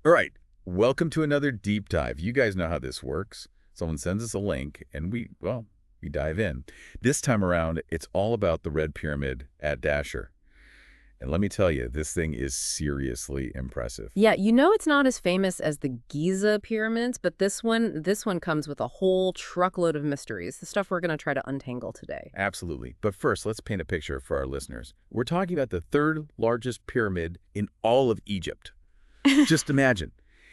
All right, welcome to another deep dive. You guys know how this works. Someone sends us a link, and we dive in. This time around, it's all about the Red Pyramid at Dahshur. And let me tell you, this thing is seriously impressive. Yeah, it's not as famous as the Giza pyramids, but this one comes with a whole truckload of mysteries, the stuff we're going to try to untangle today. Absolutely. But first, let's paint a picture for our listeners. We're talking about the third largest pyramid in all of Egypt. Just imagine.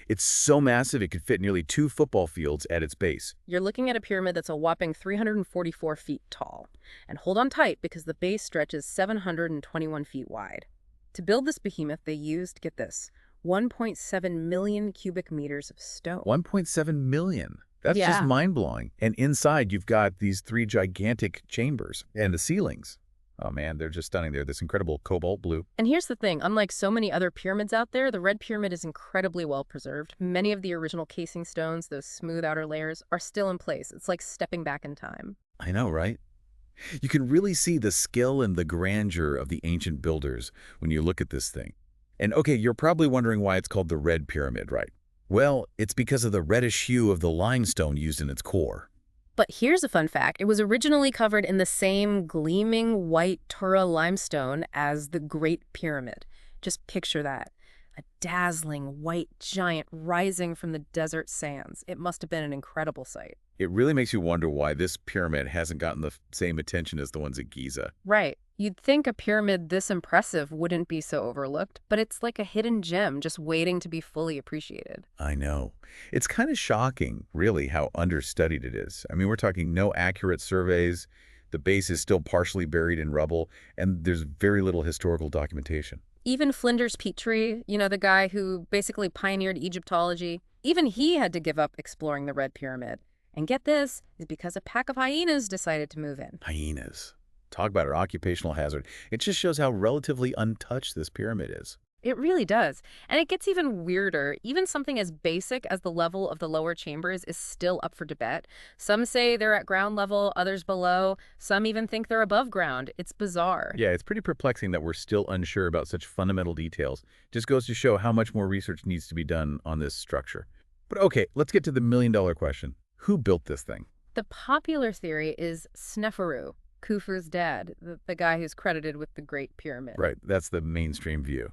It's so massive it could fit nearly 2 football fields at its base. You're looking at a pyramid that's a whopping 344 feet tall. And hold on tight because the base stretches 721 feet wide. To build this behemoth, they used, get this, 1.7 million cubic meters of stone. 1.7 million. That's just Yeah. mind-blowing. And inside, you've got these 3 gigantic chambers. And the ceilings. Oh man, they're just stunning. They're this incredible cobalt blue. And here's the thing, unlike so many other pyramids out there, the Red Pyramid is incredibly well preserved. Many of the original casing stones, those smooth outer layers, are still in place. It's like stepping back in time. I know, right? You can really see the skill and the grandeur of the ancient builders when you look at this thing. And okay, you're probably wondering why it's called the Red Pyramid, right? Well, it's because of the reddish hue of the limestone used in its core. But here's a fun fact. It was originally covered in the same gleaming white Tura limestone as the Great Pyramid. Just picture that. A dazzling white giant rising from the desert sands. It must have been an incredible sight. It really makes you wonder why this pyramid hasn't gotten the same attention as the ones at Giza. Right. You'd think a pyramid this impressive wouldn't be so overlooked, but it's like a hidden gem just waiting to be fully appreciated. I know. It's kind of shocking, really, how understudied it is. I mean, we're talking no accurate surveys, the base is still partially buried in rubble, and there's very little historical documentation. Even Flinders Petrie, the guy who basically pioneered Egyptology, even he had to give up exploring the Red Pyramid. And get this, is because a pack of hyenas decided to move in. Hyenas. Talk about an occupational hazard. It just shows how relatively untouched this pyramid is. It really does. And it gets even weirder. Even something as basic as the level of the lower chambers is still up for debate. Some say they're at ground level, others below. Some even think they're above ground. It's bizarre. Yeah, it's pretty perplexing that we're still unsure about such fundamental details. Just goes to show how much more research needs to be done on this structure. But okay, let's get to the million-dollar question. Who built this thing? The popular theory is Sneferu, Khufu's dad, the guy who's credited with the Great Pyramid. Right, that's the mainstream view.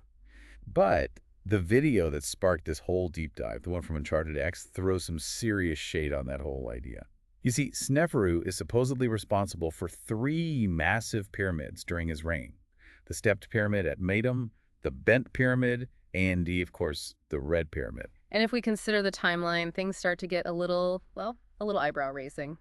But the video that sparked this whole deep dive, the one from Uncharted X, throws some serious shade on that whole idea. You see, Sneferu is supposedly responsible for 3 massive pyramids during his reign. The stepped pyramid at Meidum, the bent pyramid, and, of course, the red pyramid. And if we consider the timeline, things start to get a little eyebrow raising.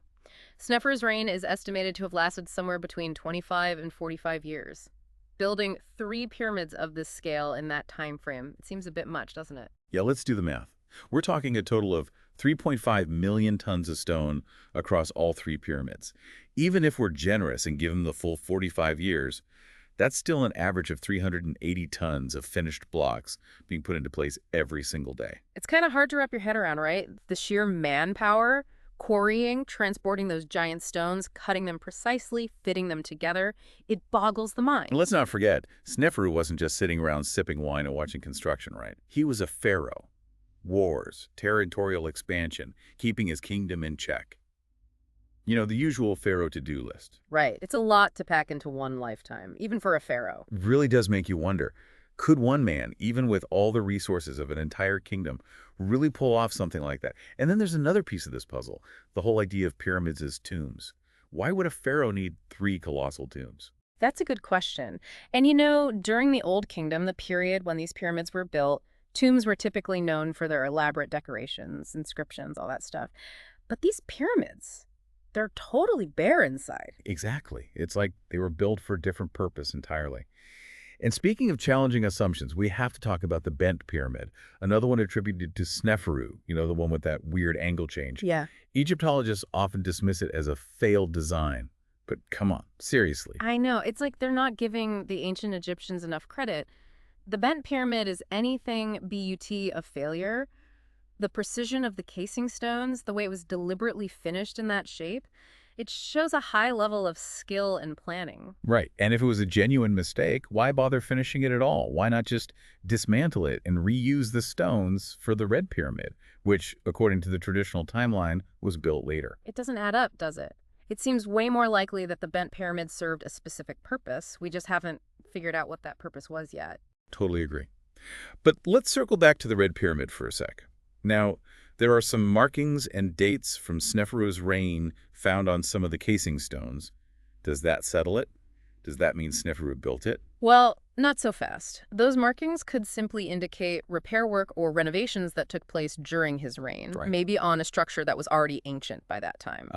Sneferu's reign is estimated to have lasted somewhere between 25 and 45 years. Building 3 pyramids of this scale in that time frame, it seems a bit much, doesn't it? Yeah, let's do the math. We're talking a total of 3.5 million tons of stone across all 3 pyramids. Even if we're generous and give them the full 45 years, that's still an average of 380 tons of finished blocks being put into place every single day. It's kind of hard to wrap your head around, right? The sheer manpower, quarrying, transporting those giant stones, cutting them precisely, fitting them together, it boggles the mind. And let's not forget, Sneferu wasn't just sitting around sipping wine and watching construction, right? He was a pharaoh. Wars, territorial expansion, keeping his kingdom in check. You know, the usual pharaoh to-do list. Right. It's a lot to pack into one lifetime, even for a pharaoh. Really does make you wonder, could one man, even with all the resources of an entire kingdom, really pull off something like that? And then there's another piece of this puzzle, the whole idea of pyramids as tombs. Why would a pharaoh need 3 colossal tombs? That's a good question. And during the Old Kingdom, the period when these pyramids were built, tombs were typically known for their elaborate decorations, inscriptions, all that stuff. But these pyramids, they're totally bare inside. Exactly. It's like they were built for a different purpose entirely. And speaking of challenging assumptions, we have to talk about the bent pyramid, another one attributed to Sneferu, the one with that weird angle change. Yeah. Egyptologists often dismiss it as a failed design. But come on, seriously. I know. It's like they're not giving the ancient Egyptians enough credit. The bent pyramid is anything but a failure. The precision of the casing stones, the way it was deliberately finished in that shape, It shows a high level of skill and planning. Right. And if it was a genuine mistake, why bother finishing it at all? Why not just dismantle it and reuse the stones for the Red Pyramid, which, according to the traditional timeline, was built later? It doesn't add up, does it? It seems way more likely that the bent pyramid served a specific purpose. We just haven't figured out what that purpose was yet. Totally agree. But let's circle back to the Red Pyramid for a sec. Now, there are some markings and dates from Sneferu's reign found on some of the casing stones. Does that settle it? Does that mean Sneferu built it? Well, not so fast. Those markings could simply indicate repair work or renovations that took place during his reign, Right. maybe on a structure that was already ancient by that time.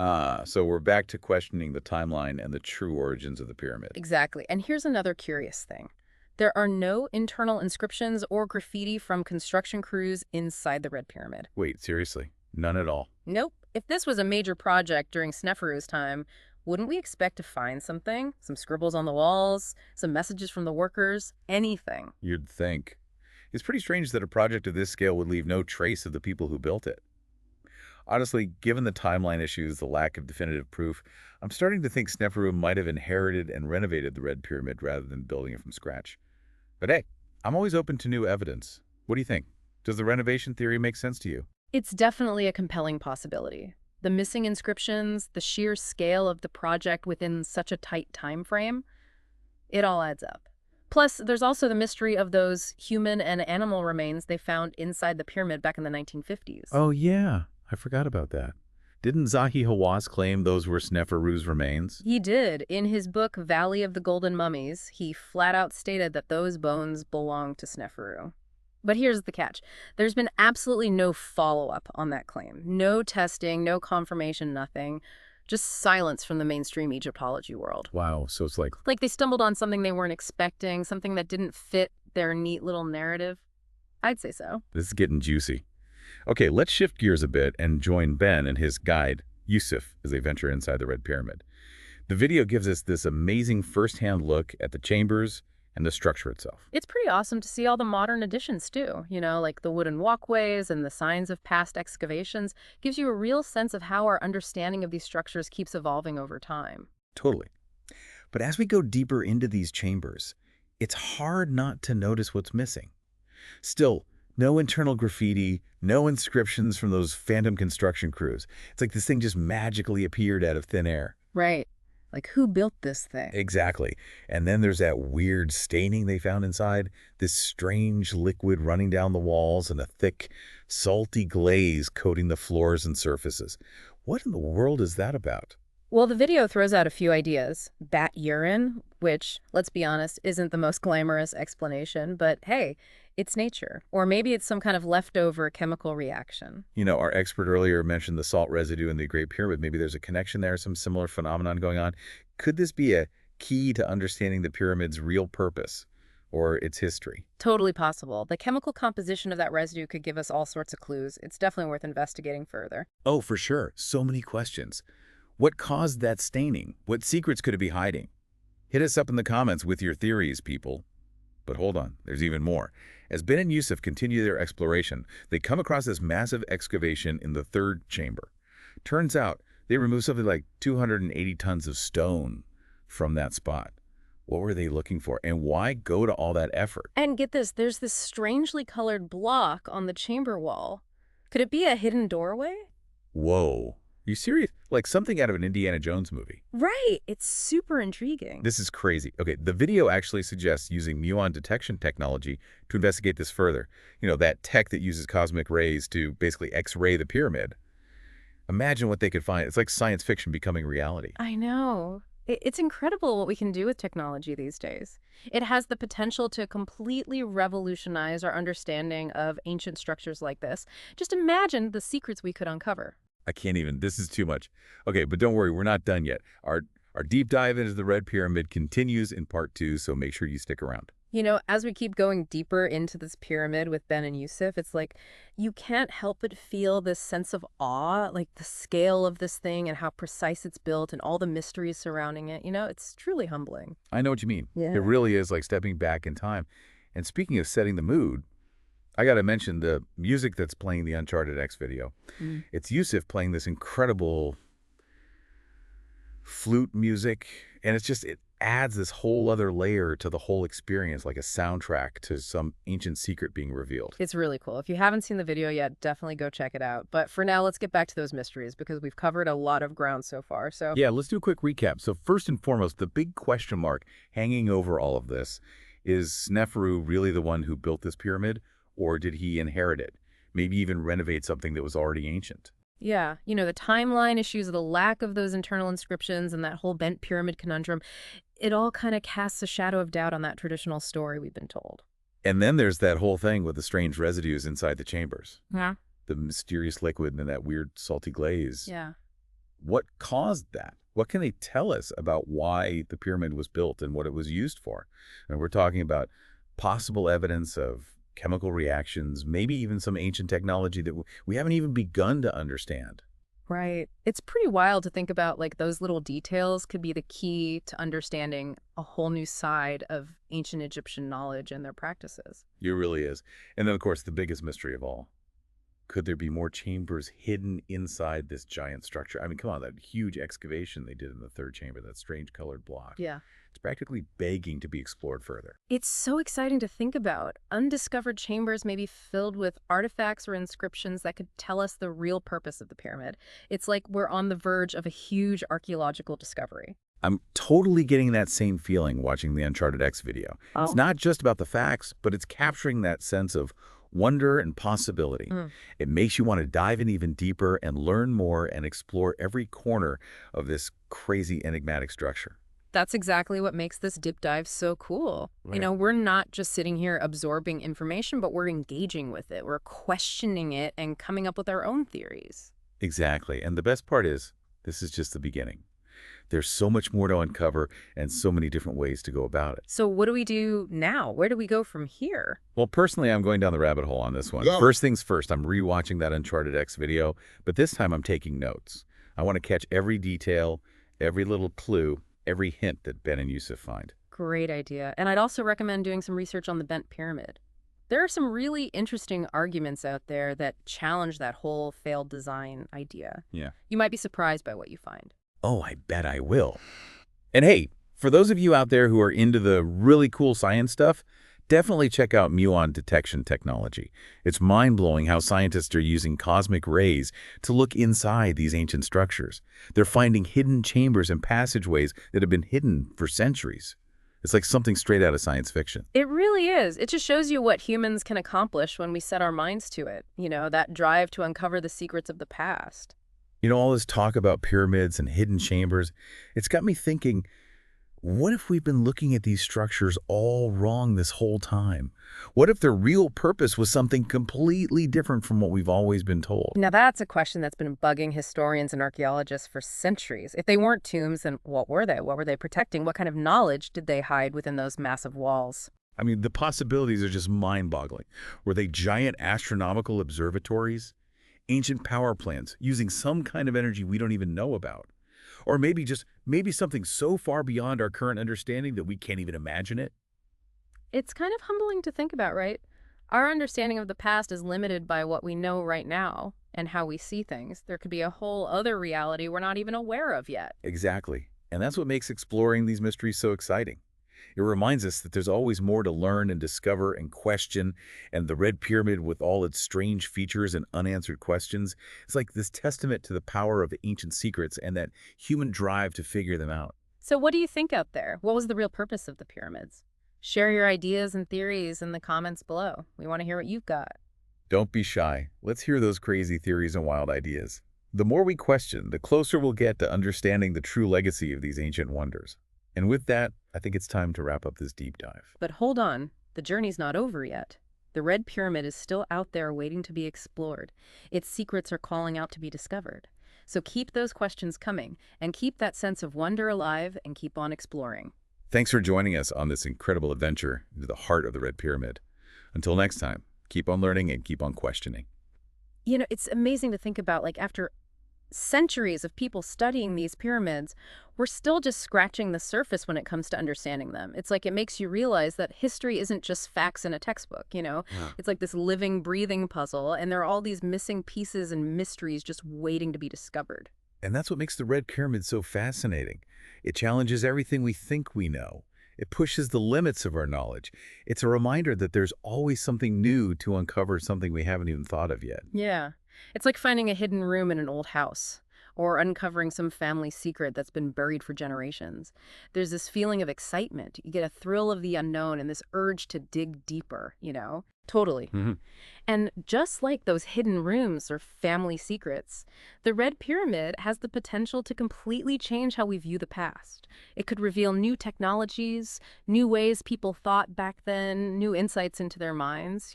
So we're back to questioning the timeline and the true origins of the pyramid. Exactly. And here's another curious thing. There are no internal inscriptions or graffiti from construction crews inside the Red Pyramid. Wait, seriously? None at all? Nope. If this was a major project during Sneferu's time, wouldn't we expect to find something? Some scribbles on the walls, some messages from the workers, anything. You'd think. It's pretty strange that a project of this scale would leave no trace of the people who built it. Honestly, given the timeline issues, the lack of definitive proof, I'm starting to think Sneferu might have inherited and renovated the Red Pyramid rather than building it from scratch. But hey, I'm always open to new evidence. What do you think? Does the renovation theory make sense to you? It's definitely a compelling possibility. The missing inscriptions, the sheer scale of the project within such a tight time frame, it all adds up. Plus, there's also the mystery of those human and animal remains they found inside the pyramid back in the 1950s. Oh yeah, I forgot about that. Didn't Zahi Hawass claim those were Sneferu's remains? He did. In his book, Valley of the Golden Mummies, he flat out stated that those bones belong to Sneferu. But here's the catch. There's been absolutely no follow-up on that claim. No testing, no confirmation, nothing. Just silence from the mainstream Egyptology world. Wow, so it's like, Like they stumbled on something they weren't expecting, something that didn't fit their neat little narrative. I'd say so. this is getting juicy. Okay, let's shift gears a bit and join Ben and his guide, Yusuf, as they venture inside the Red Pyramid. The video gives us this amazing first-hand look at the chambers and the structure itself. It's pretty awesome to see all the modern additions too, like the wooden walkways and the signs of past excavations. Gives you a real sense of how our understanding of these structures keeps evolving over time. Totally. But as we go deeper into these chambers, it's hard not to notice what's missing. Still, no internal graffiti, no inscriptions from those phantom construction crews. It's like this thing just magically appeared out of thin air. Right. Like who built this thing? Exactly. And then there's that weird staining they found inside, this strange liquid running down the walls and a thick, salty glaze coating the floors and surfaces. What in the world is that about? Well, the video throws out a few ideas. Bat urine, which, let's be honest, isn't the most glamorous explanation, but hey, it's nature. Or maybe it's some kind of leftover chemical reaction. Our expert earlier mentioned the salt residue in the Great Pyramid. Maybe there's a connection there, some similar phenomenon going on. Could this be a key to understanding the pyramid's real purpose or its history? Totally possible. The chemical composition of that residue could give us all sorts of clues. It's definitely worth investigating further. Oh, for sure. So many questions. What caused that staining? What secrets could it be hiding? Hit us up in the comments with your theories, people. But hold on, there's even more. As Ben and Yusuf continue their exploration, they come across this massive excavation in the third chamber. Turns out, they removed something like 280 tons of stone from that spot. What were they looking for, and why go to all that effort? And get this, there's this strangely colored block on the chamber wall. Could it be a hidden doorway? Whoa. Are you serious? Like something out of an Indiana Jones movie. Right. It's super intriguing. This is crazy. Okay, the video actually suggests using muon detection technology to investigate this further. That tech that uses cosmic rays to basically X-ray the pyramid. Imagine what they could find. It's like science fiction becoming reality. I know. It's incredible what we can do with technology these days. It has the potential to completely revolutionize our understanding of ancient structures like this. Just imagine the secrets we could uncover. I can't even. This is too much. Okay, but don't worry, we're not done yet. Our deep dive into the Red Pyramid continues in part 2, so make sure you stick around. As we keep going deeper into this pyramid with Ben and Yusuf, it's like you can't help but feel this sense of awe, like the scale of this thing and how precise it's built and all the mysteries surrounding it. It's truly humbling. I know what you mean. Yeah. It really is like stepping back in time. And speaking of setting the mood, I got to mention the music that's playing the Uncharted X video. It's Yusuf playing this incredible flute music, and it adds this whole other layer to the whole experience, like a soundtrack to some ancient secret being revealed. It's really cool. If you haven't seen the video yet, definitely go check it out. But for now, let's get back to those mysteries because we've covered a lot of ground so far. So Yeah, let's do a quick recap. So first and foremost, the big question mark hanging over all of this is Sneferu really the one who built this pyramid, or did he inherit it? Maybe even renovate something that was already ancient. yeah, the timeline issues, the lack of those internal inscriptions and that whole bent pyramid conundrum, it all kind of casts a shadow of doubt on that traditional story we've been told. And then there's that whole thing with the strange residues inside the chambers. Yeah. The mysterious liquid and that weird salty glaze. Yeah. What caused that? What can they tell us about why the pyramid was built and what it was used for? And we're talking about possible evidence of chemical reactions, maybe even some ancient technology that we haven't even begun to understand. Right. It's pretty wild to think about like those little details could be the key to understanding a whole new side of ancient Egyptian knowledge and their practices. It really is. And then, of course, the biggest mystery of all. Could there be more chambers hidden inside this giant structure? I mean, come on, that huge excavation they did in the third chamber, that strange colored block. Yeah. It's practically begging to be explored further. It's so exciting to think about. Undiscovered chambers may be filled with artifacts or inscriptions that could tell us the real purpose of the pyramid. It's like we're on the verge of a huge archaeological discovery. I'm totally getting that same feeling watching the Uncharted X video. Oh. It's not just about the facts, but it's capturing that sense of wonder and possibility. It makes you want to dive in even deeper and learn more and explore every corner of this crazy enigmatic structure. That's exactly what makes this deep dive so cool. Right. We're not just sitting here absorbing information, but we're engaging with it. We're questioning it and coming up with our own theories. Exactly. And the best part is, this is just the beginning. There's so much more to uncover and so many different ways to go about it. So what do we do now? Where do we go from here? Well, personally, I'm going down the rabbit hole on this one. Go. First things first, I'm rewatching that Uncharted X video, but this time I'm taking notes. I want to catch every detail, every little clue, every hint that Ben and Yusuf find. Great idea. And I'd also recommend doing some research on the bent pyramid. There are some really interesting arguments out there that challenge that whole failed design idea. Yeah. You might be surprised by what you find. Oh, I bet I will. And hey, for those of you out there who are into the really cool science stuff, definitely check out muon detection technology. It's mind-blowing how scientists are using cosmic rays to look inside these ancient structures. They're finding hidden chambers and passageways that have been hidden for centuries. It's like something straight out of science fiction. It really is. It just shows you what humans can accomplish when we set our minds to it. That drive to uncover the secrets of the past. All this talk about pyramids and hidden chambers, it's got me thinking, what if we've been looking at these structures all wrong this whole time? What if their real purpose was something completely different from what we've always been told? Now that's a question that's been bugging historians and archaeologists for centuries. If they weren't tombs, then what were they? What were they protecting? What kind of knowledge did they hide within those massive walls? I mean, the possibilities are just mind-boggling. Were they giant astronomical observatories? Ancient power plants using some kind of energy we don't even know about? Or maybe something so far beyond our current understanding that we can't even imagine it? It's kind of humbling to think about, right? Our understanding of the past is limited by what we know right now and how we see things. There could be a whole other reality we're not even aware of yet. Exactly. And that's what makes exploring these mysteries so exciting. It reminds us that there's always more to learn and discover and question, and the Red Pyramid with all its strange features and unanswered questions, it's like this testament to the power of ancient secrets and that human drive to figure them out. So what do you think out there? What was the real purpose of the pyramids? Share your ideas and theories in the comments below. We want to hear what you've got. Don't be shy. Let's hear those crazy theories and wild ideas. The more we question, the closer we'll get to understanding the true legacy of these ancient wonders. And with that, I think it's time to wrap up this deep dive. But hold on, the journey's not over yet. The Red Pyramid is still out there waiting to be explored. Its secrets are calling out to be discovered. So keep those questions coming, and keep that sense of wonder alive, and keep on exploring. Thanks for joining us on this incredible adventure into the heart of the Red Pyramid. Until next time, keep on learning and keep on questioning. It's amazing to think about, like, after centuries of people studying these pyramids, we're still just scratching the surface when it comes to understanding them. It's like it makes you realize that history isn't just facts in a textbook, Yeah. It's like this living, breathing puzzle, and there are all these missing pieces and mysteries just waiting to be discovered. And that's what makes the Red Pyramid so fascinating. It challenges everything we think we know. It pushes the limits of our knowledge. It's a reminder that there's always something new to uncover, something we haven't even thought of yet. Yeah. It's like finding a hidden room in an old house or uncovering some family secret that's been buried for generations. There's this feeling of excitement. You get a thrill of the unknown and this urge to dig deeper. Totally. Mhm. And just like those hidden rooms or family secrets, the Red Pyramid has the potential to completely change how we view the past. It could reveal new technologies, new ways people thought back then, new insights into their minds.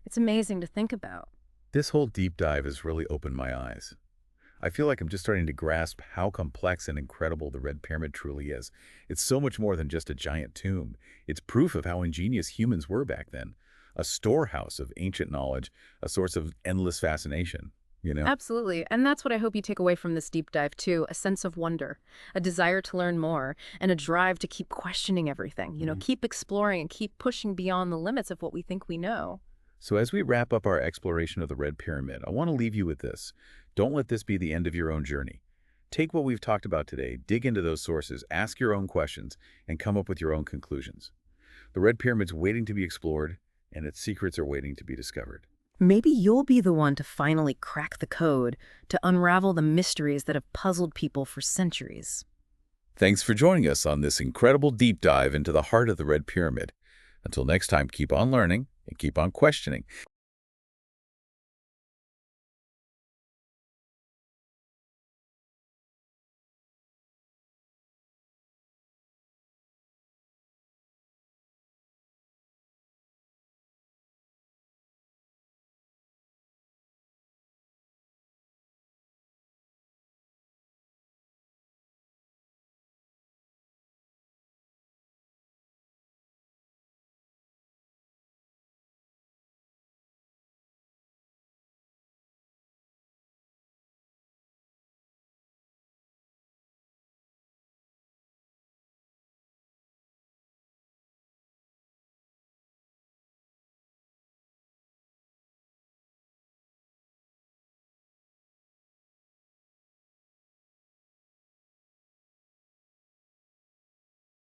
It's amazing to think about. This whole deep dive has really opened my eyes. I feel like I'm just starting to grasp how complex and incredible the Red Pyramid truly is. It's so much more than just a giant tomb. It's proof of how ingenious humans were back then. A storehouse of ancient knowledge, a source of endless fascination. Absolutely. And that's what I hope you take away from this deep dive, too. A sense of wonder, a desire to learn more, and a drive to keep questioning everything. Keep exploring and keep pushing beyond the limits of what we think we know. So as we wrap up our exploration of the Red Pyramid, I want to leave you with this. Don't let this be the end of your own journey. Take what we've talked about today, dig into those sources, ask your own questions, and come up with your own conclusions. The Red Pyramid's waiting to be explored, and its secrets are waiting to be discovered. Maybe you'll be the one to finally crack the code, to unravel the mysteries that have puzzled people for centuries. Thanks for joining us on this incredible deep dive into the heart of the Red Pyramid. Until next time, keep on learning and keep on questioning.